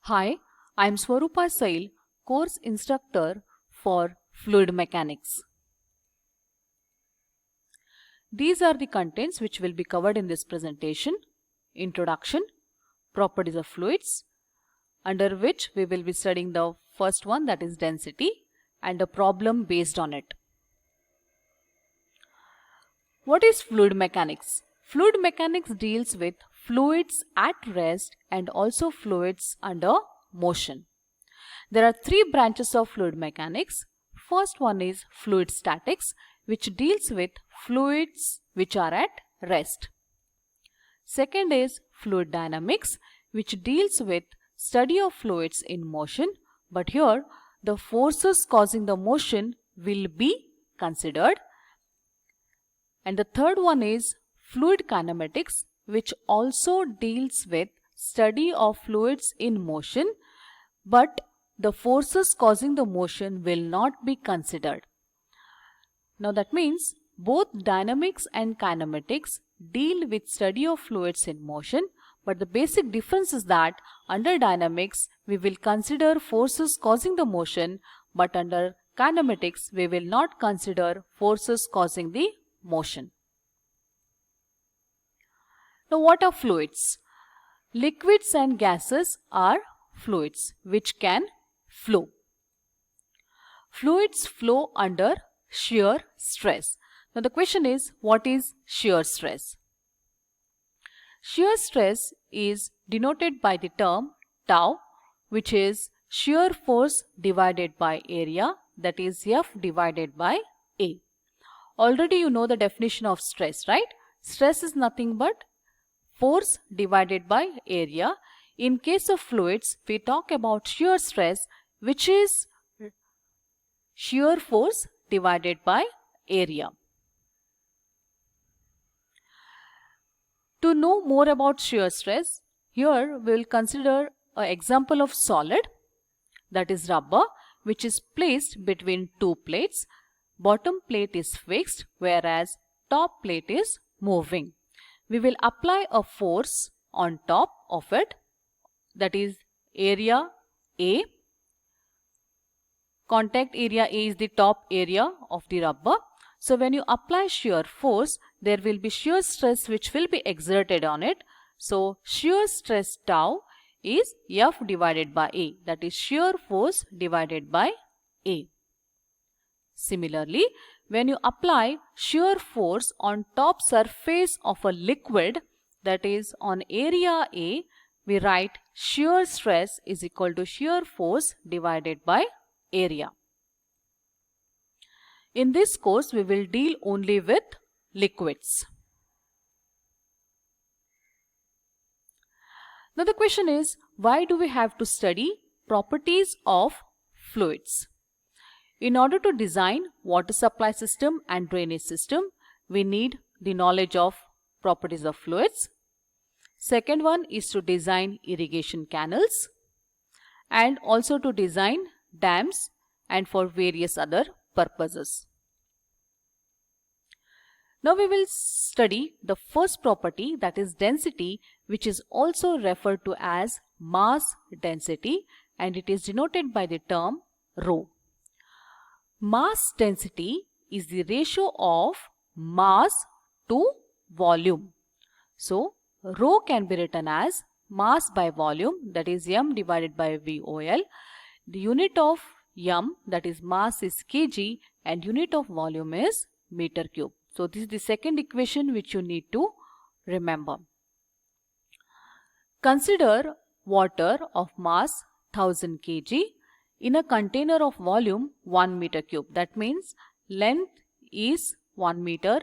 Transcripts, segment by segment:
Hi, I am Swarupa Sail, course instructor for fluid mechanics. These are the contents which will be covered in this presentation. Introduction, properties of fluids, under which we will be studying the first one, that is density, and a problem based on it. What is fluid mechanics? Fluid mechanics deals with fluids at rest and also fluids under motion. There are three branches of fluid mechanics. First one is fluid statics, which deals with fluids which are at rest. Second is fluid dynamics, which deals with study of fluids in motion, but here the forces causing the motion will be considered. And the third one is fluid kinematics, which also deals with study of fluids in motion, but the forces causing the motion will not be considered. Now that means both dynamics and kinematics deal with study of fluids in motion, but the basic difference is that under dynamics we will consider forces causing the motion, but under kinematics we will not consider forces causing the motion. Now what are fluids? Liquids and gases are fluids which can flow. Fluids flow under shear stress. Now the question is, what is shear stress? Shear stress is denoted by the term tau, which is shear force divided by area, that is F divided by A. Already you know the definition of stress, right? Stress is nothing but force divided by area. In case of fluids, we talk about shear stress, which is shear force divided by area. To know more about shear stress, here we will consider an example of solid, that is rubber, which is placed between two plates. Bottom plate is fixed, whereas top plate is moving. We will apply a force on top of it, that is area A. Contact area A is the top area of the rubber. So when you apply shear force, there will be shear stress which will be exerted on it. So shear stress tau is F divided by A, that is shear force divided by A. Similarly, when you apply shear force on top surface of a liquid, that is on area A, we write shear stress is equal to shear force divided by area. In this course, we will deal only with liquids. Now the question is, why do we have to study properties of fluids? In order to design water supply system and drainage system, we need the knowledge of properties of fluids. Second one is to design irrigation canals and also to design dams and for various other purposes. Now we will study the first property, that is density, which is also referred to as mass density, and it is denoted by the term rho. Mass density is the ratio of mass to volume. So rho can be written as mass by volume, that is m divided by VOL. The unit of m, that is mass, is kg and unit of volume is meter cube. So this is the second equation which you need to remember. Consider water of mass 1000 kg in a container of volume 1 meter cube. That means length is 1 meter,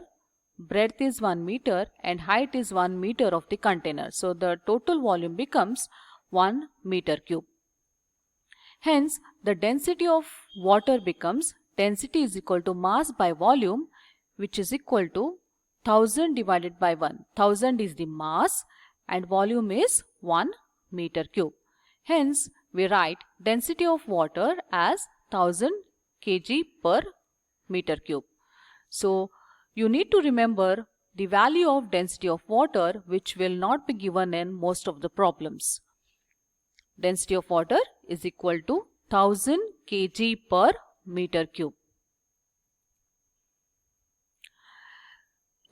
breadth is 1 meter and height is 1 meter of the container. So the total volume becomes 1 meter cube. Hence the density of water becomes density is equal to mass by volume, which is equal to 1000 divided by 1. 1000 is the mass and volume is 1 meter cube. Hence we write density of water as 1000 kg per meter cube. So you need to remember the value of density of water, which will not be given in most of the problems. density of water is equal to 1000 kg per meter cube.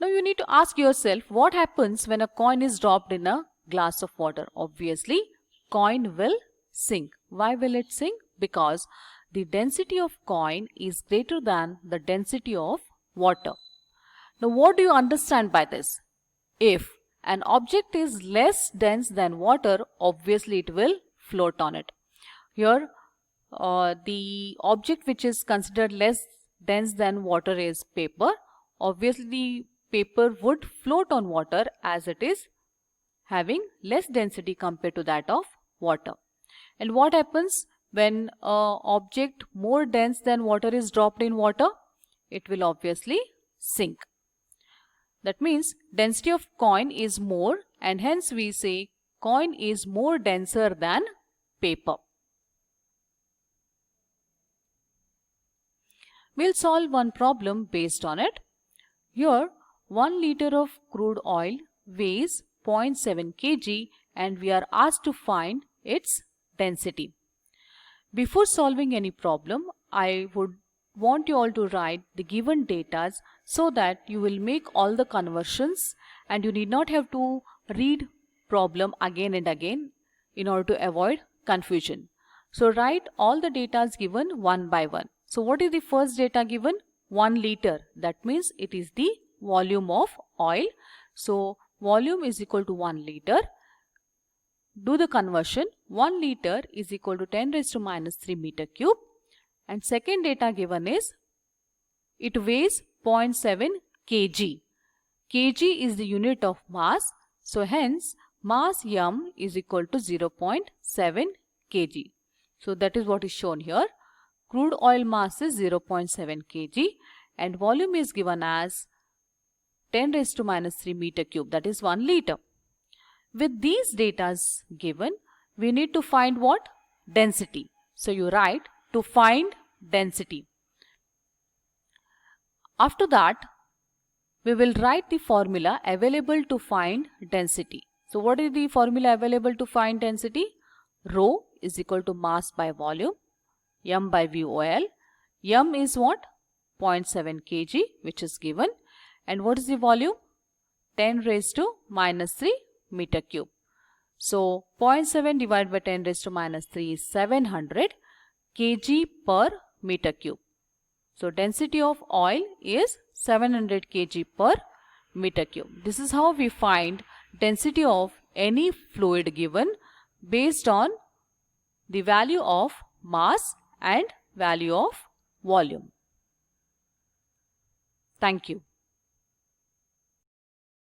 Now you need to ask yourself, what happens when a coin is dropped in a glass of water? Obviously, coin will sink. Why will it sink? Because the density of coin is greater than the density of water. Now what do you understand by this? If an object is less dense than water, obviously it will float on it. Here the object which is considered less dense than water is paper. Obviously the paper would float on water as it is having less density compared to that of water. And what happens when an object more dense than water is dropped in water? It will obviously sink. That means density of coin is more, and hence we say coin is more denser than paper. We'll solve one problem based on it. Here 1 liter of crude oil weighs 0.7 kg and we are asked to find its density. Before solving any problem, I would want you all to write the given data so that you will make all the conversions and you need not have to read problem again and again in order to avoid confusion. So write all the data given one by one. So what is the first data given? 1 liter. That means it is the volume of oil. So volume is equal to 1 liter. Do the conversion. 1 liter is equal to 10 raised to minus 3 meter cube. And second data given is it weighs 0.7 kg. Kg is the unit of mass. So hence mass m is equal to 0.7 kg. So that is what is shown here. Crude oil mass is 0.7 kg and volume is given as 10 raised to minus 3 meter cube, that is 1 liter. With these data given, we need to find what? Density. So you write to find density. After that, we will write the formula available to find density. So what is the formula available to find density? Rho is equal to mass by volume, m by VOL. M is what? 0.7 kg, which is given. And what is the volume? 10 raised to minus 3 meter cube. So 0.7 divided by 10 raised to minus 3 is 700 kg per meter cube. So density of oil is 700 kg per meter cube. This is how we find density of any fluid given based on the value of mass and value of volume. Thank you.